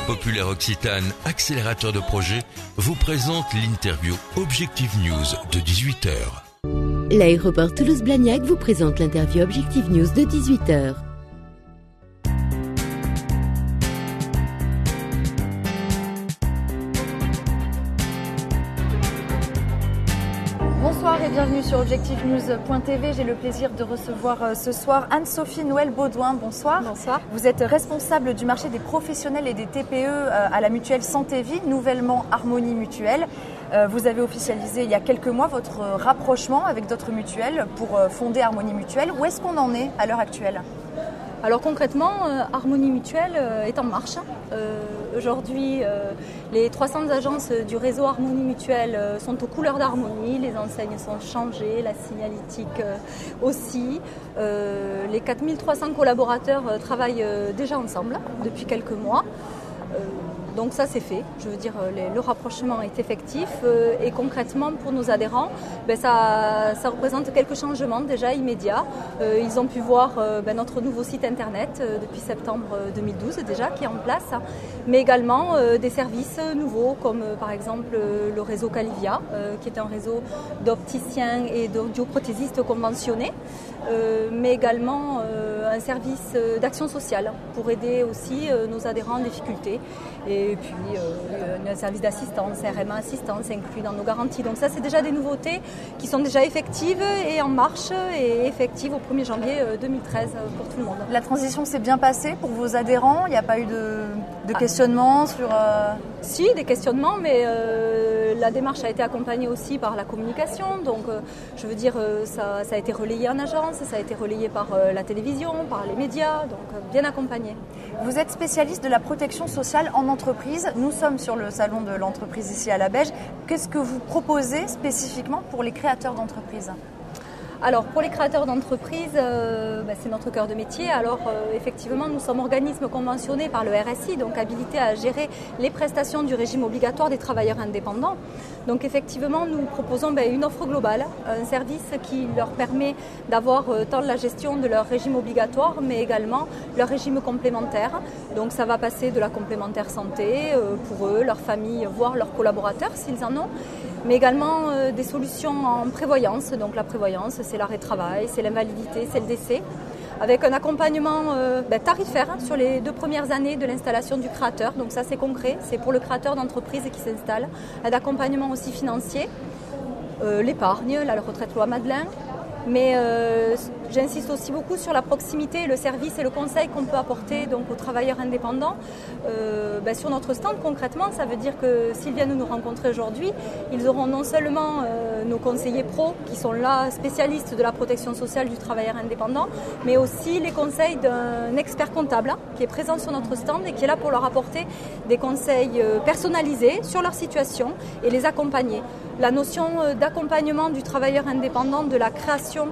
Populaire Occitane, accélérateur de projet, vous présente l'interview Objectif News de 18h. L'aéroport Toulouse-Blagnac vous présente l'interview Objectif News de 18h. Bonsoir et bienvenue sur objectifnews.tv. J'ai le plaisir de recevoir ce soir Anne-Sophie Noël-Baudouin. Bonsoir. Bonsoir. Vous êtes responsable du marché des professionnels et des TPE à la mutuelle Santé Vie, nouvellement Harmonie Mutuelle. Vous avez officialisé il y a quelques mois votre rapprochement avec d'autres mutuelles pour fonder Harmonie Mutuelle. Où est-ce qu'on en est à l'heure actuelle ? Alors concrètement, Harmonie Mutuelle est en marche. Aujourd'hui, les 300 agences du réseau Harmonie Mutuelle sont aux couleurs d'Harmonie. Les enseignes sont changées, la signalétique aussi. Les 4300 collaborateurs travaillent déjà ensemble depuis quelques mois. Donc ça c'est fait, je veux dire le rapprochement est effectif et concrètement pour nos adhérents, ça représente quelques changements déjà immédiats. Ils ont pu voir notre nouveau site internet depuis septembre 2012 déjà qui est en place, mais également des services nouveaux comme par exemple le réseau Calivia qui est un réseau d'opticiens et d'audioprothésistes conventionnés, mais également un service d'action sociale pour aider aussi nos adhérents en difficulté. Et puis un service d'assistance, RMA assistance inclus dans nos garanties. Donc ça c'est déjà des nouveautés qui sont déjà effectives et en marche et effectives au 1er janvier 2013 pour tout le monde. La transition s'est bien passée pour vos adhérents ? Il n'y a pas eu de questionnements sur... Si, des questionnements, mais la démarche a été accompagnée aussi par la communication. Donc je veux dire, ça a été relayé en agence, ça a été relayé par la télévision, par les médias, donc bien accompagné. Vous êtes spécialiste de la protection sociale en entreprise. Nous sommes sur le salon de l'entreprise ici à la Beige. Qu'est-ce que vous proposez spécifiquement pour les créateurs d'entreprises ? Alors pour les créateurs d'entreprises, c'est notre cœur de métier. Alors effectivement, nous sommes organismes conventionnés par le RSI, donc habilités à gérer les prestations du régime obligatoire des travailleurs indépendants. Donc effectivement, nous proposons une offre globale, un service qui leur permet d'avoir tant la gestion de leur régime obligatoire, mais également leur régime complémentaire. Donc ça va passer de la complémentaire santé pour eux, leur famille, voire leurs collaborateurs s'ils en ont, mais également des solutions en prévoyance. Donc la prévoyance, c'est l'arrêt de travail, c'est l'invalidité, c'est le décès, avec un accompagnement tarifaire sur les 2 premières années de l'installation du créateur. Donc ça c'est concret, c'est pour le créateur d'entreprise qui s'installe. Un accompagnement aussi financier, l'épargne, la retraite loi Madelin. Mais j'insiste aussi beaucoup sur la proximité, le service et le conseil qu'on peut apporter donc, aux travailleurs indépendants. Sur notre stand, concrètement, ça veut dire que s'ils viennent nous rencontrer aujourd'hui, ils auront non seulement nos conseillers pros qui sont là, spécialistes de la protection sociale du travailleur indépendant, mais aussi les conseils d'un expert comptable qui est présent sur notre stand et qui est là pour leur apporter des conseils personnalisés sur leur situation et les accompagner. La notion d'accompagnement du travailleur indépendant, de la création,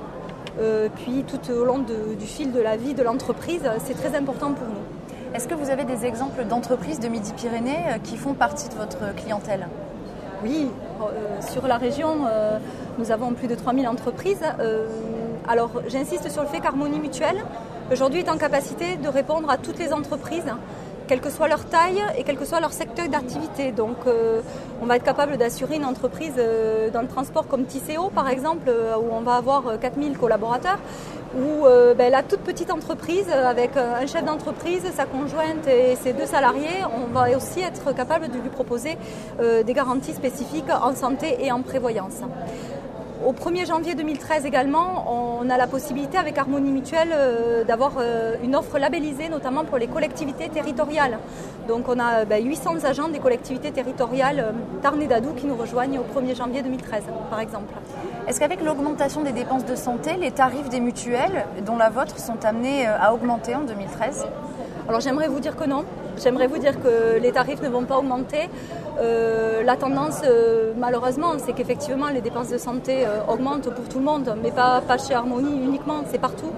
puis tout au long du fil de la vie de l'entreprise, c'est très important pour nous. Est-ce que vous avez des exemples d'entreprises de Midi-Pyrénées qui font partie de votre clientèle ? Oui, sur la région, nous avons plus de 3000 entreprises. Alors j'insiste sur le fait qu'Harmonie Mutuelle, aujourd'hui, est en capacité de répondre à toutes les entreprises, quelle que soit leur taille et quel que soit leur secteur d'activité. Donc on va être capable d'assurer une entreprise dans le transport comme Tisséo par exemple, où on va avoir 4000 collaborateurs, ou la toute petite entreprise avec un chef d'entreprise, sa conjointe et ses 2 salariés, on va aussi être capable de lui proposer des garanties spécifiques en santé et en prévoyance. Au 1er janvier 2013 également, on a la possibilité avec Harmonie Mutuelle d'avoir une offre labellisée, notamment pour les collectivités territoriales. Donc on a 800 agents des collectivités territoriales Tarn et d'Adoux qui nous rejoignent au 1er janvier 2013, par exemple. Est-ce qu'avec l'augmentation des dépenses de santé, les tarifs des mutuelles, dont la vôtre, sont amenés à augmenter en 2013 ? Alors j'aimerais vous dire que non. J'aimerais vous dire que les tarifs ne vont pas augmenter. La tendance, malheureusement, c'est qu'effectivement les dépenses de santé augmentent pour tout le monde, mais pas chez Harmonie uniquement, c'est partout.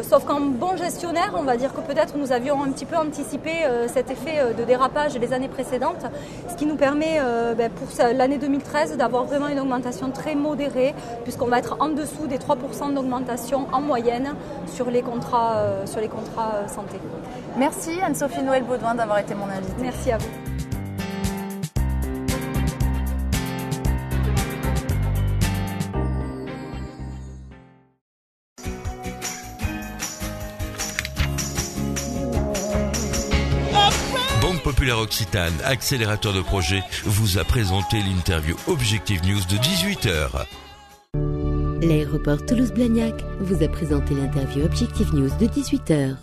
Sauf qu'en bon gestionnaire, on va dire que peut-être nous avions un petit peu anticipé cet effet de dérapage les années précédentes, ce qui nous permet pour l'année 2013 d'avoir vraiment une augmentation très modérée, puisqu'on va être en dessous des 3% d'augmentation en moyenne sur les contrats santé. Merci Anne-Sophie Noël-Baudouin d'avoir été mon invitée. Merci à vous. Banque Populaire Occitane, accélérateur de projet, vous a présenté l'interview Objectif News de 18h. L'aéroport Toulouse-Blagnac vous a présenté l'interview Objectif News de 18h.